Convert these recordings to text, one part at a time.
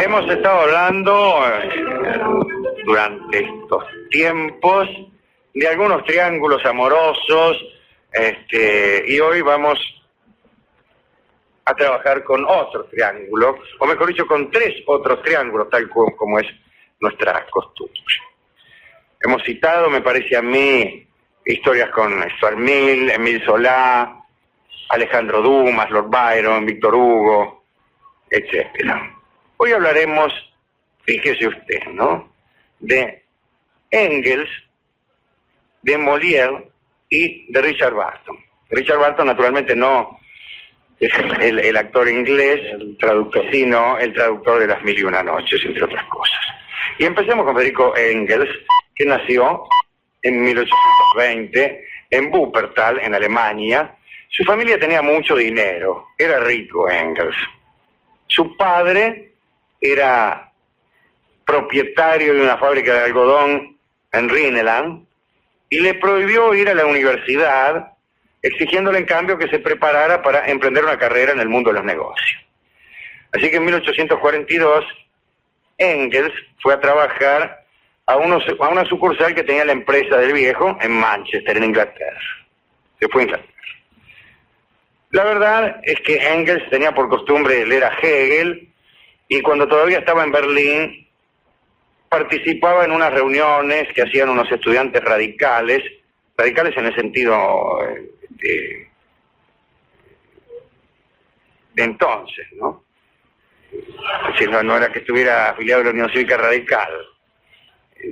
Hemos estado hablando durante estos tiempos de algunos triángulos amorosos, y hoy vamos a trabajar con otro triángulo, o mejor dicho, con 3 otros triángulos, tal como es nuestra costumbre. Hemos citado, me parece a mí, historias con Stuart Mill, Émile Zola, Alejandro Dumas, Lord Byron, Víctor Hugo, etcétera. Hoy hablaremos, fíjese usted, ¿no?, de Engels, de Molière y de Richard Burton. Richard Burton, naturalmente, no es el actor inglés, el traductor, sino el traductor de Las Mil y Una Noches, entre otras cosas. Y empecemos con Federico Engels, que nació en 1820 en Wuppertal, en Alemania. Su familia tenía mucho dinero, era rico Engels. Su padre era propietario de una fábrica de algodón en Rhineland y le prohibió ir a la universidad, exigiéndole en cambio que se preparara para emprender una carrera en el mundo de los negocios. Así que en 1842 Engels fue a trabajar a una sucursal que tenía la empresa del viejo en Manchester, en Inglaterra. Se fue a Inglaterra. La verdad es que Engels tenía por costumbre leer a Hegel, y cuando todavía estaba en Berlín participaba en unas reuniones que hacían unos estudiantes radicales en el sentido de entonces, ¿no? Es decir, no era que estuviera afiliado a la Unión Cívica Radical.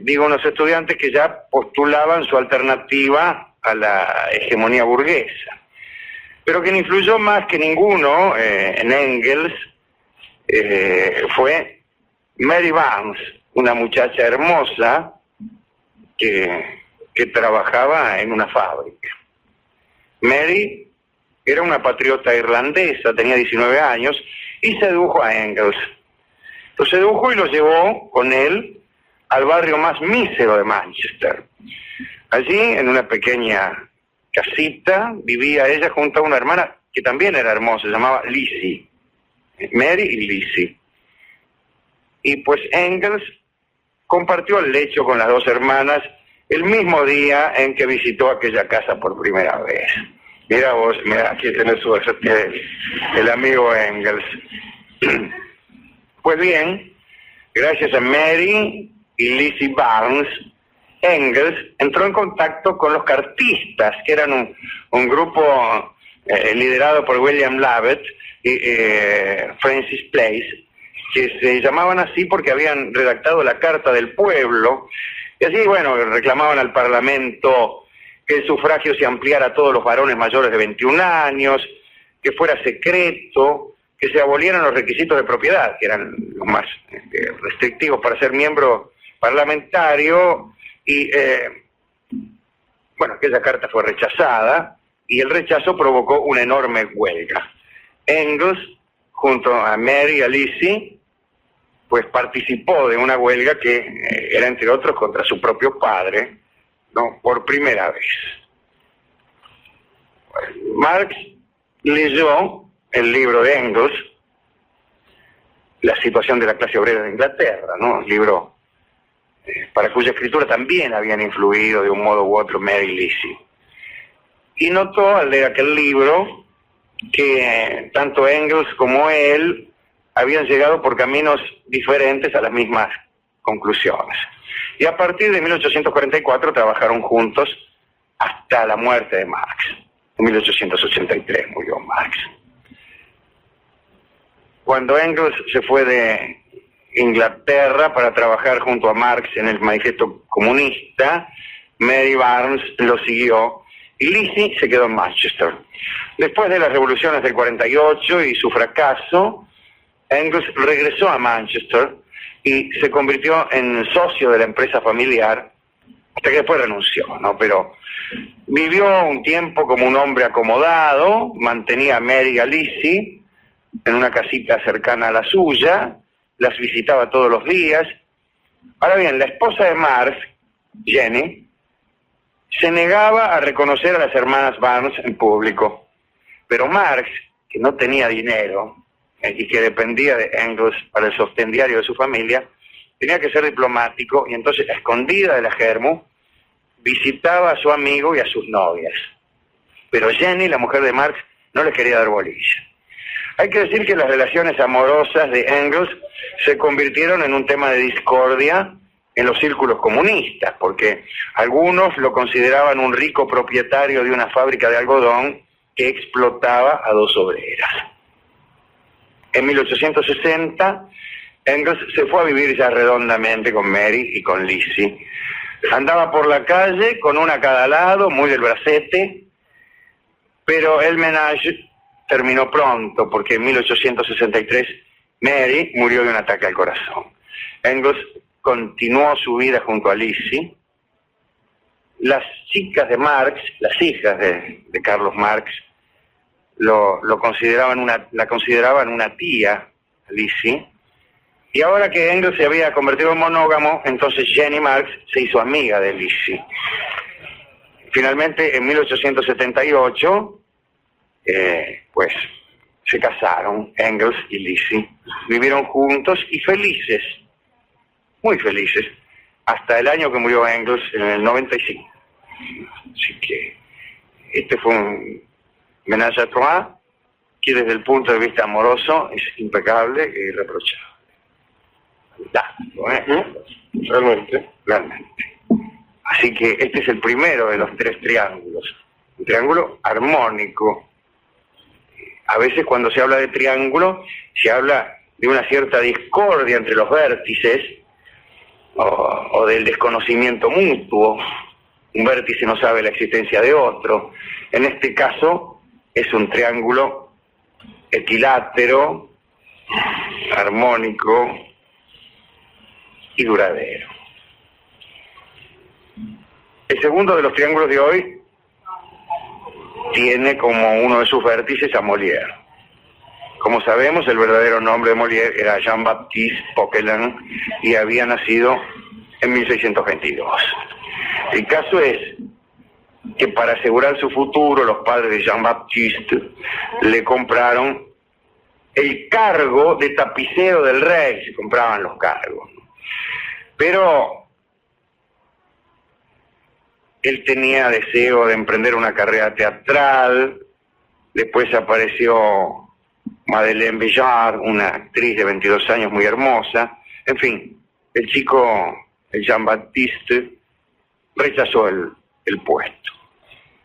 Digo, unos estudiantes que ya postulaban su alternativa a la hegemonía burguesa. Pero quien influyó más que ninguno en Engels fue Mary Barnes, una muchacha hermosa que trabajaba en una fábrica. Mary era una patriota irlandesa, tenía 19 años, y sedujo a Engels. Lo sedujo y lo llevó con él al barrio más mísero de Manchester. Allí, en una pequeña casita, vivía ella junto a una hermana que también era hermosa, se llamaba Lizzie. Mary y Lizzie. Y pues Engels compartió el lecho con las 2 hermanas el mismo día en que visitó aquella casa por primera vez. Mira vos, mira, aquí tenés el amigo Engels. Pues bien, gracias a Mary y Lizzie Barnes, Engels entró en contacto con los cartistas, que eran un grupo liderado por William Lovett y Francis Place, que se llamaban así porque habían redactado la Carta del Pueblo, y así, bueno, reclamaban al Parlamento que el sufragio se ampliara a todos los varones mayores de 21 años, que fuera secreto, que se abolieran los requisitos de propiedad, que eran los más restrictivos para ser miembro parlamentario, y bueno, aquella carta fue rechazada, y el rechazo provocó una enorme huelga. Engels, junto a Mary y a Lizzie, pues participó de una huelga que era, entre otros, contra su propio padre, ¿no?, por primera vez. Marx leyó el libro de Engels, La situación de la clase obrera de Inglaterra, ¿no?, un libro para cuya escritura también habían influido de un modo u otro Mary y Lizzie. Y notó al leer aquel libro que tanto Engels como él habían llegado por caminos diferentes a las mismas conclusiones. Y a partir de 1844 trabajaron juntos hasta la muerte de Marx. En 1883 murió Marx. Cuando Engels se fue de Inglaterra para trabajar junto a Marx en el Manifiesto Comunista, Mary Barnes lo siguió y Lizzie se quedó en Manchester. Después de las revoluciones del 48 y su fracaso, Engels regresó a Manchester y se convirtió en socio de la empresa familiar, hasta que después renunció, ¿no? Pero vivió un tiempo como un hombre acomodado, mantenía a Mary y a Lizzie en una casita cercana a la suya, las visitaba todos los días. Ahora bien, la esposa de Marx, Jenny, se negaba a reconocer a las hermanas Barnes en público, pero Marx, que no tenía dinero, y que dependía de Engels para el sostén diario de su familia, tenía que ser diplomático y entonces, a escondida de la Germu, visitaba a su amigo y a sus novias. Pero Jenny, la mujer de Marx, no le quería dar bolilla. Hay que decir que las relaciones amorosas de Engels se convirtieron en un tema de discordia en los círculos comunistas, porque algunos lo consideraban un rico propietario de una fábrica de algodón que explotaba a dos obreras. En 1860, Engels se fue a vivir ya redondamente con Mary y con Lizzie. Andaba por la calle con una a cada lado, muy del bracete, pero el ménage terminó pronto, porque en 1863 Mary murió de un ataque al corazón. Engels continuó su vida junto a Lizzie. Las chicas de Marx, las hijas de Carlos Marx, la consideraban una tía, Lizzie. Y ahora que Engels se había convertido en monógamo, entonces Jenny Marx se hizo amiga de Lizzie. Finalmente, en 1878, pues se casaron Engels y Lizzie. Vivieron juntos y felices, muy felices, hasta el año que murió Engels, en el 95. Así que este fue un ménage à trois que desde el punto de vista amoroso es impecable e irreprochable. Realmente. Así que este es el primero de los tres triángulos, un triángulo armónico. A veces cuando se habla de triángulo, se habla de una cierta discordia entre los vértices o del desconocimiento mutuo. Un vértice no sabe la existencia de otro. En este caso es un triángulo equilátero, armónico y duradero. El segundo de los triángulos de hoy tiene como uno de sus vértices a Molière. Como sabemos, el verdadero nombre de Molière era Jean-Baptiste Poquelin y había nacido en 1622. El caso es que para asegurar su futuro, los padres de Jean-Baptiste le compraron el cargo de tapicero del rey, se compraban los cargos. Pero él tenía deseo de emprender una carrera teatral. Después apareció Madeleine Béjart, una actriz de 22 años muy hermosa. En fin, el chico, el Jean-Baptiste, rechazó el puesto.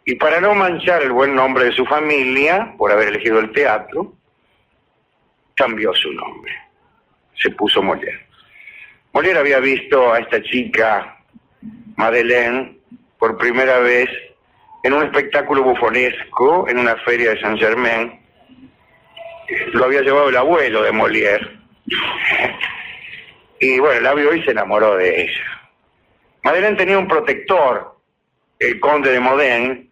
Y para no manchar el buen nombre de su familia, por haber elegido el teatro, cambió su nombre. Se puso Molière. Molière había visto a esta chica, Madeleine, por primera vez en un espectáculo bufonesco en una feria de Saint-Germain. Lo había llevado el abuelo de Molière. Y bueno, la vio y se enamoró de ella. Madeleine tenía un protector, el conde de Modène,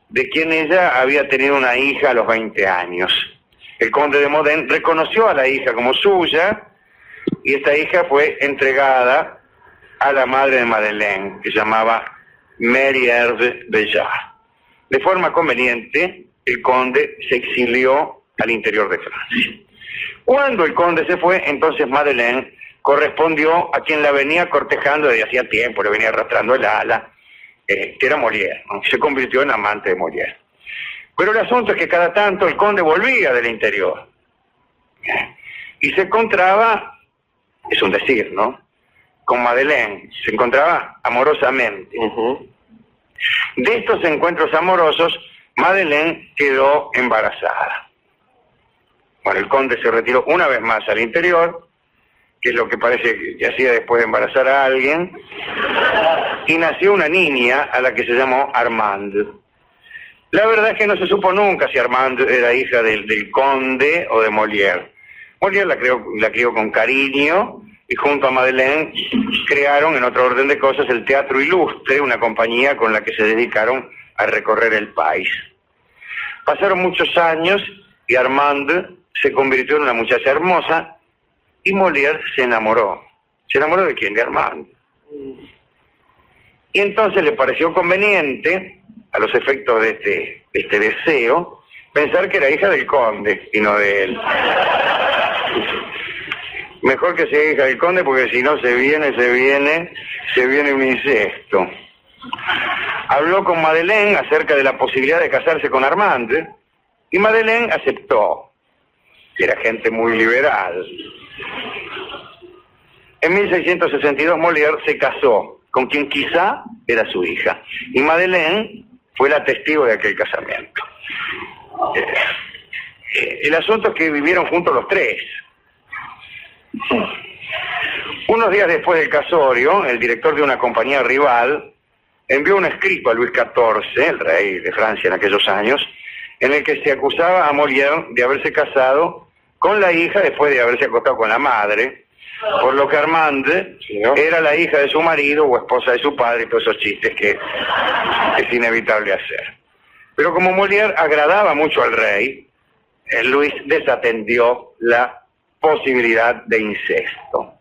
de quien ella había tenido una hija a los 20 años. El conde de Modène reconoció a la hija como suya y esta hija fue entregada a la madre de Madeleine, que se llamaba Mary Herve Béjart. De forma conveniente, el conde se exilió al interior de Francia. Cuando el conde se fue, entonces Madeleine correspondió a quien la venía cortejando desde hacía tiempo, le venía arrastrando el ala, que era Molière, ¿no? Se convirtió en amante de Molière. Pero el asunto es que cada tanto el conde volvía del interior y se encontraba, es un decir, ¿no?, con Madeleine, se encontraba amorosamente. De estos encuentros amorosos, Madeleine quedó embarazada. Bueno, el conde se retiró una vez más al interior, que es lo que parece que hacía después de embarazar a alguien, y nació una niña a la que se llamó Armande. La verdad es que no se supo nunca si Armande era hija del conde o de Molière. Molière la crió con cariño, y junto a Madeleine crearon, en otro orden de cosas, el Teatro Ilustre, una compañía con la que se dedicaron a recorrer el país. Pasaron muchos años y Armande se convirtió en una muchacha hermosa y Molière se enamoró. ¿Se enamoró de quién? De Armande. Y entonces le pareció conveniente, a los efectos de este deseo, pensar que era hija del conde y no de él. Mejor que sea hija del conde, porque si no se viene un incesto. Habló con Madeleine acerca de la posibilidad de casarse con Armand, y Madeleine aceptó, que era gente muy liberal. En 1662 Molière se casó con quien quizá era su hija, y Madeleine fue la testigo de aquel casamiento. El asunto es que vivieron juntos los tres. Unos días después del casorio, el director de una compañía rival envió un escrito a Luis XIV, el rey de Francia en aquellos años, en el que se acusaba a Molière de haberse casado con la hija después de haberse acostado con la madre, por lo que Armand era la hija de su marido o esposa de su padre, y todos esos chistes que es inevitable hacer. Pero como Molière agradaba mucho al rey, Luis desatendió la posibilidad de incesto.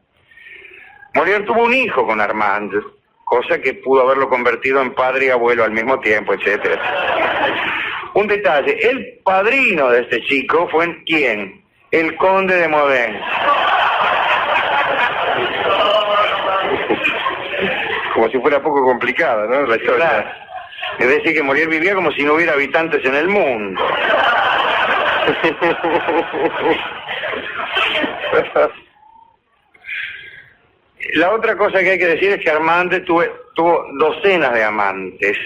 Molière tuvo un hijo con Armand, cosa que pudo haberlo convertido en padre y abuelo al mismo tiempo, etcétera. Un detalle, el padrino de este chico fue ¿quién? El conde de Modena. Como si fuera poco complicado, ¿no? La historia. Claro. Es decir, que Molière vivía como si no hubiera habitantes en el mundo. La otra cosa que hay que decir es que Armand tuvo docenas de amantes.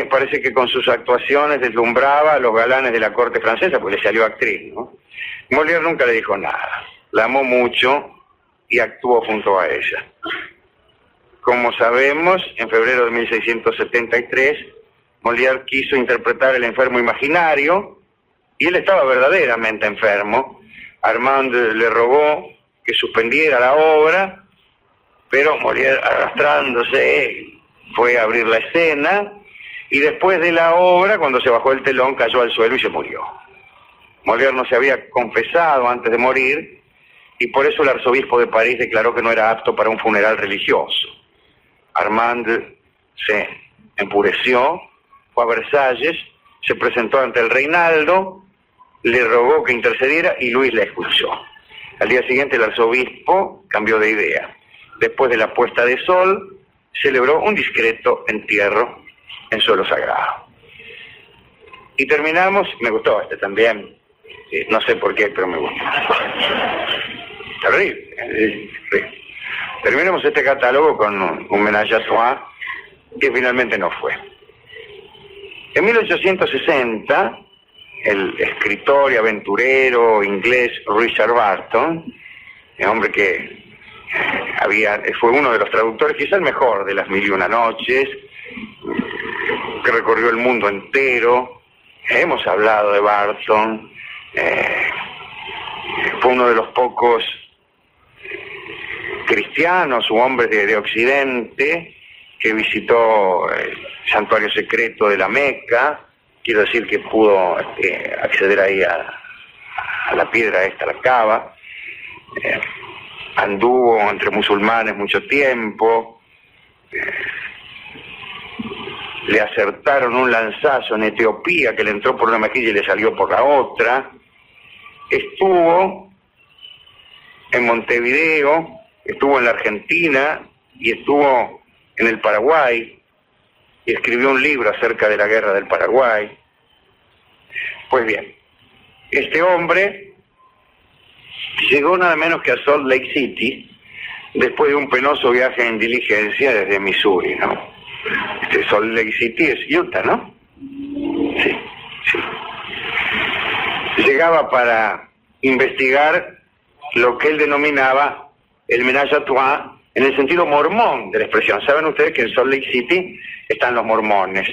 Parece que con sus actuaciones deslumbraba a los galanes de la corte francesa, porque le salió actriz, ¿no? Molière nunca le dijo nada. La amó mucho y actuó junto a ella. Como sabemos, en febrero de 1673, Molière quiso interpretar El enfermo imaginario, y él estaba verdaderamente enfermo. Armand le rogó que suspendiera la obra, pero Molière, arrastrándose, fue a abrir la escena, y después de la obra, cuando se bajó el telón, cayó al suelo y se murió. Molière no se había confesado antes de morir, y por eso el arzobispo de París declaró que no era apto para un funeral religioso. Armand se enfureció, fue a Versalles, se presentó ante el Reinaldo, le rogó que intercediera y Luis la expulsó. Al día siguiente el arzobispo cambió de idea. Después de la puesta de sol, celebró un discreto entierro en suelo sagrado. Y terminamos, me gustó este también, no sé por qué, pero me gustó. Terrible. Terminamos este catálogo con un ménage à trois que finalmente no fue. En 1860, el escritor y aventurero inglés Richard Barton, el hombre que fue uno de los traductores, quizá el mejor de Las Mil y Una Noches, que recorrió el mundo entero. Hemos hablado de Barton. Fue uno de los pocos cristianos u hombres de Occidente que visitó el santuario secreto de la Meca. Quiero decir que pudo acceder ahí a la piedra esta, la Cava. Anduvo entre musulmanes mucho tiempo. Le acertaron un lanzazo en Etiopía que le entró por una mejilla y le salió por la otra. Estuvo en Montevideo, estuvo en la Argentina y estuvo en el Paraguay y escribió un libro acerca de la guerra del Paraguay. Pues bien, este hombre llegó nada menos que a Salt Lake City después de un penoso viaje en diligencia desde Missouri, ¿no? Salt Lake City es Utah, ¿no? Sí. Llegaba para investigar lo que él denominaba el ménage à trois en el sentido mormón de la expresión. Saben ustedes que en Salt Lake City están los mormones.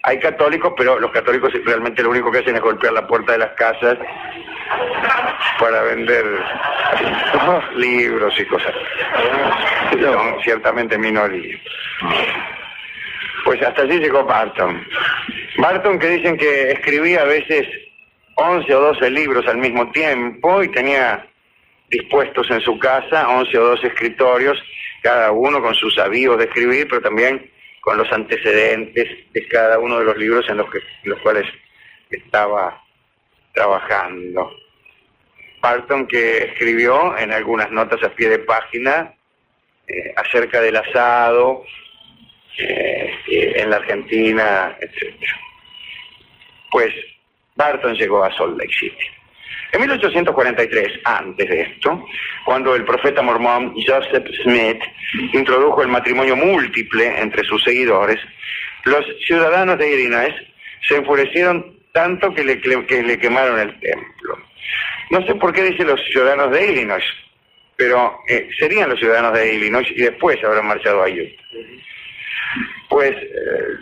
Hay católicos, pero los católicos realmente lo único que hacen es golpear la puerta de las casas para vender libros y cosas. Son ciertamente minoría. Pues hasta allí llegó Barton. Barton, que dicen que escribía a veces 11 o 12 libros al mismo tiempo y tenía dispuestos en su casa 11 o 12 escritorios, cada uno con sus avíos de escribir, pero también con los antecedentes de cada uno de los libros en los cuales estaba trabajando. Barton, que escribió en algunas notas a pie de página acerca del asado en la Argentina, etc. Pues Barton llegó a Salt Lake City. En 1843, antes de esto, cuando el profeta mormón Joseph Smith introdujo el matrimonio múltiple entre sus seguidores, los ciudadanos de Illinois se enfurecieron tanto que le quemaron el templo. No sé por qué dice los ciudadanos de Illinois, pero serían los ciudadanos de Illinois y después habrán marchado a Utah. Pues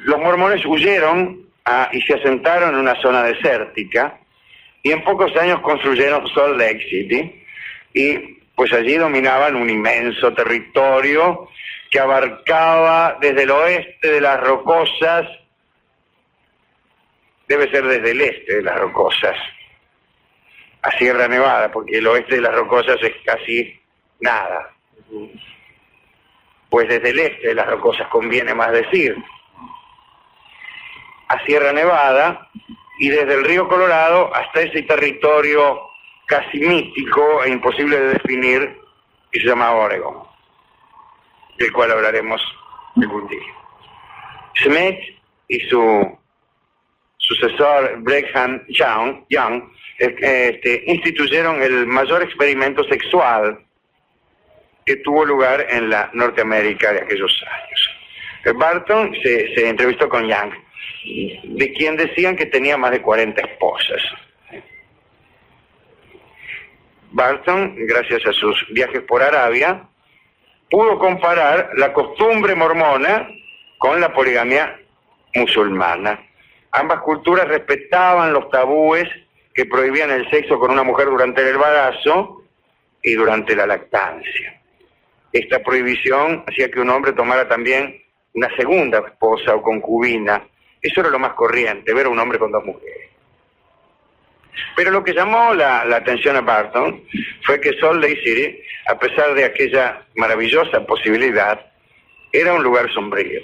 los mormones huyeron y se asentaron en una zona desértica, y en pocos años construyeron Salt Lake City, y pues allí dominaban un inmenso territorio que abarcaba desde el oeste de las Rocosas, debe ser desde el este de las Rocosas, a Sierra Nevada, porque el oeste de las Rocosas es casi nada. Pues desde el este de las Rocosas conviene más decir, a Sierra Nevada, y desde el río Colorado hasta ese territorio casi mítico e imposible de definir que se llama Oregon, del cual hablaremos algún día. Smith y su sucesor Brigham Young instituyeron el mayor experimento sexual que tuvo lugar en la Norteamérica de aquellos años. Barton se entrevistó con Young, de quien decían que tenía más de 40 esposas. Barton, gracias a sus viajes por Arabia, pudo comparar la costumbre mormona con la poligamia musulmana. Ambas culturas respetaban los tabúes que prohibían el sexo con una mujer durante el embarazo y durante la lactancia. Esta prohibición hacía que un hombre tomara también una segunda esposa o concubina. Eso era lo más corriente, ver a un hombre con dos mujeres. Pero lo que llamó la atención a Barton fue que Salt Lake City, a pesar de aquella maravillosa posibilidad, era un lugar sombrío.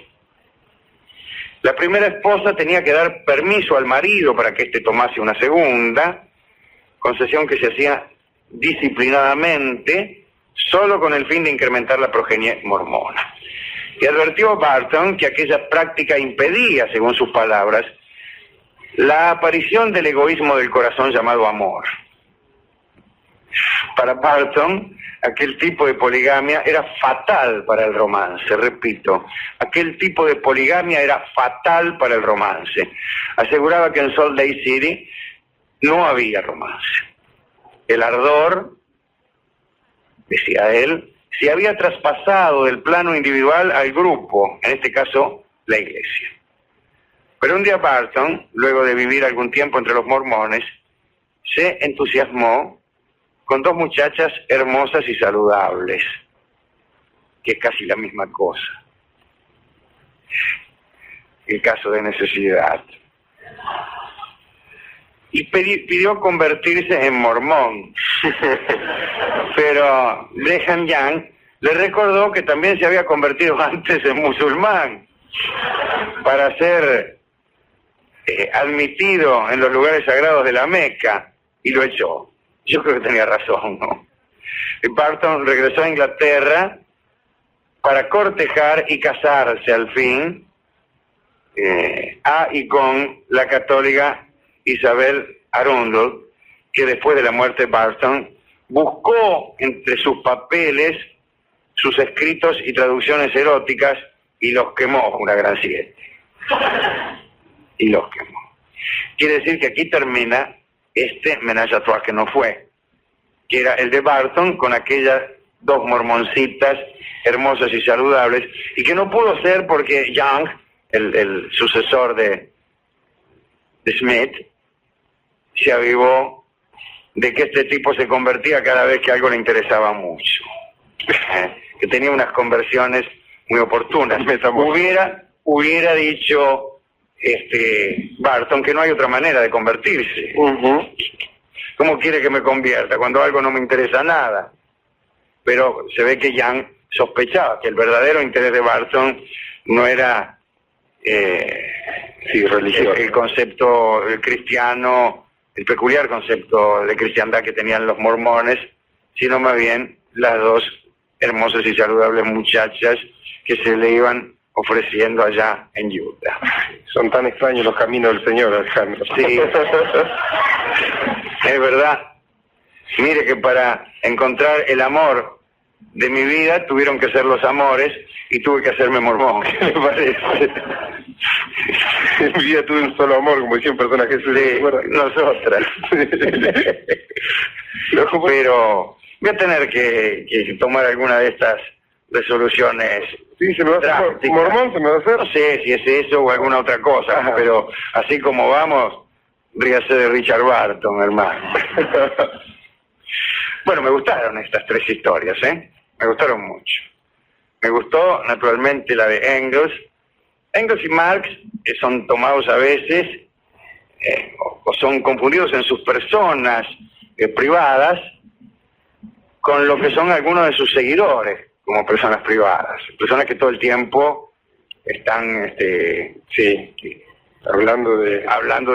La primera esposa tenía que dar permiso al marido para que éste tomase una segunda, concesión que se hacía disciplinadamente, solo con el fin de incrementar la progenie mormona. Y advirtió Barton que aquella práctica impedía, según sus palabras, la aparición del egoísmo del corazón llamado amor. Para Barton, aquel tipo de poligamia era fatal para el romance, repito, aquel tipo de poligamia era fatal para el romance. Aseguraba que en Salt Lake City no había romance. El ardor, decía él, se había traspasado del plano individual al grupo, en este caso, la iglesia. Pero un día Barton, luego de vivir algún tiempo entre los mormones, se entusiasmó con dos muchachas hermosas y saludables, que es casi la misma cosa, en caso de necesidad. Y pidió convertirse en mormón. Pero Brigham Young le recordó que también se había convertido antes en musulmán para ser admitido en los lugares sagrados de la Meca, y lo echó. Yo creo que tenía razón, ¿no? Y Barton regresó a Inglaterra para cortejar y casarse al fin y con la católica Isabel Arundel, que después de la muerte de Barton buscó entre sus papeles sus escritos y traducciones eróticas y los quemó, una gran siete. Y los quemó. Quiere decir que aquí termina este ménage à trois que no fue, que era el de Barton con aquellas dos mormoncitas hermosas y saludables, y que no pudo ser porque Young, el sucesor de Smith, se avivó de que este tipo se convertía cada vez que algo le interesaba mucho, que tenía unas conversiones muy oportunas. Hubiera dicho Barton que no hay otra manera de convertirse. ¿Cómo quiere que me convierta cuando algo no me interesa nada? Pero se ve que Young sospechaba que el verdadero interés de Barton no era Sí, religioso. El concepto cristiano, el peculiar concepto de cristiandad que tenían los mormones, sino más bien las dos hermosas y saludables muchachas que se le iban ofreciendo allá en Utah. Son tan extraños los caminos del Señor, Alejandro. Sí, es verdad. Mire que para encontrar el amor de mi vida tuvieron que ser los amores y tuve que hacerme mormón. ¿Qué me parece? En mi vida tuve un solo amor, como decía un personaje de nosotras. Pero voy a tener que tomar alguna de estas resoluciones. Sí, se me va a hacer mormón, se me va a hacer. No sé si es eso o alguna otra cosa. Ajá. Pero así como vamos, ríase de Richard Barton, hermano. Bueno, me gustaron estas tres historias, me gustaron mucho. Me gustó naturalmente la de Engels. Engels y Marx son tomados a veces o son confundidos en sus personas privadas con lo que son algunos de sus seguidores como personas privadas, personas que todo el tiempo están hablando de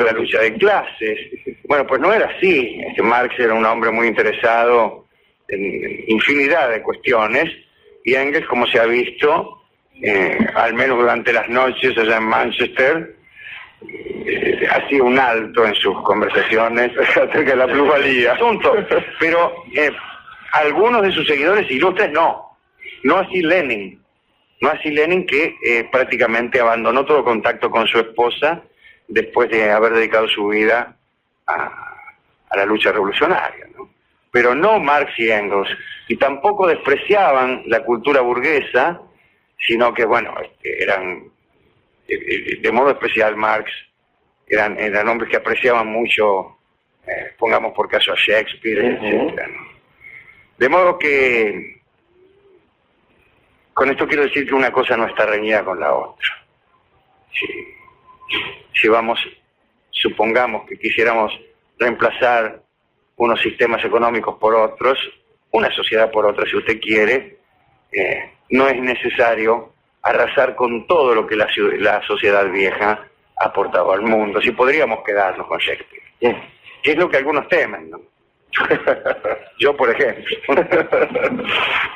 la lucha de clases. Bueno, pues no era así. Marx era un hombre muy interesado en infinidad de cuestiones y Engels, como se ha visto, al menos durante las noches allá en Manchester, hacía un alto en sus conversaciones acerca de la plusvalía. Pero algunos de sus seguidores ilustres no así Lenin. No así Lenin, que prácticamente abandonó todo contacto con su esposa después de haber dedicado su vida a la lucha revolucionaria, ¿no? Pero no Marx y Engels, y tampoco despreciaban la cultura burguesa, sino que, bueno, eran, de modo especial Marx, eran hombres que apreciaban mucho, pongamos por caso a Shakespeare, etc., ¿no? De modo que, con esto quiero decir que una cosa no está reñida con la otra. Si supongamos que quisiéramos reemplazar unos sistemas económicos por otros, una sociedad por otra, si usted quiere, no es necesario arrasar con todo lo que la sociedad vieja ha aportado al mundo. Si podríamos quedarnos con Shakespeare, que es lo que algunos temen, ¿no? Yo, por ejemplo.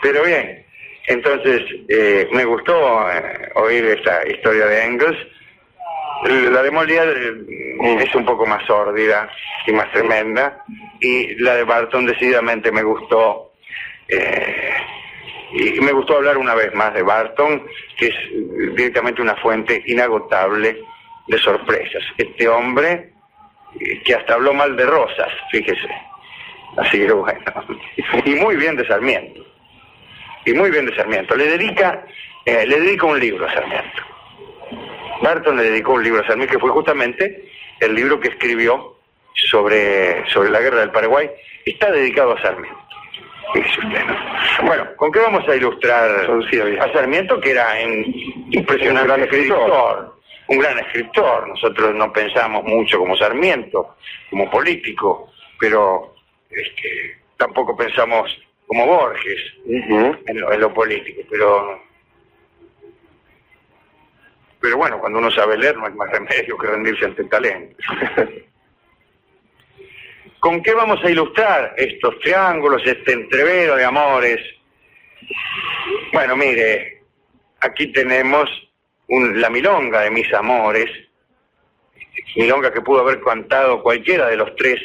Pero bien, entonces me gustó oír esta historia de Engels. La de Molière es un poco más sórdida y más tremenda, y la de Barton decididamente me gustó, y me gustó hablar una vez más de Barton, que es directamente una fuente inagotable de sorpresas. Este hombre que hasta habló mal de Rosas, fíjese. Así que bueno, y muy bien de Sarmiento, le dedica un libro a Sarmiento. Barton le dedicó un libro a Sarmiento, que fue justamente el libro que escribió sobre la guerra del Paraguay. Está dedicado a Sarmiento. Fíjese usted, ¿no? Bueno, ¿con qué vamos a ilustrar a Sarmiento, que era un impresionante escritor? Un gran escritor. Nosotros no pensamos mucho como Sarmiento, como político, pero tampoco pensamos como Borges en lo político, pero bueno, cuando uno sabe leer no hay más remedio que rendirse ante el talento. ¿Con qué vamos a ilustrar estos triángulos, este entrevero de amores? Bueno, mire, aquí tenemos la milonga de mis amores, milonga que pudo haber cantado cualquiera de los tres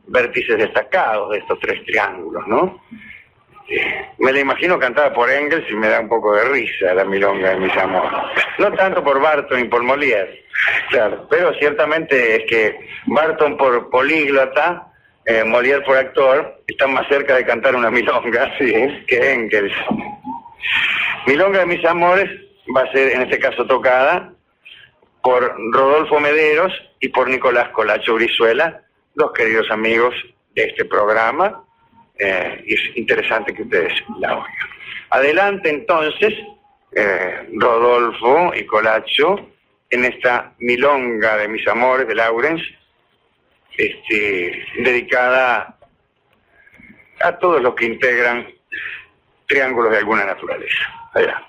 vértices destacados de estos tres triángulos, ¿no? Me la imagino cantada por Engels y me da un poco de risa la milonga de mis amores. No tanto por Barton y por Molière, claro, pero ciertamente es que Barton por políglota, Molière por actor, están más cerca de cantar una milonga que Engels. Milonga de mis amores va a ser en este caso tocada por Rodolfo Mederos y por Nicolás Colacho Brizuela, dos queridos amigos de este programa, y es interesante que ustedes la oigan. Adelante entonces, Rodolfo y Colacho, en esta milonga de mis amores de Lawrence, dedicada a todos los que integran triángulos de alguna naturaleza. Allá.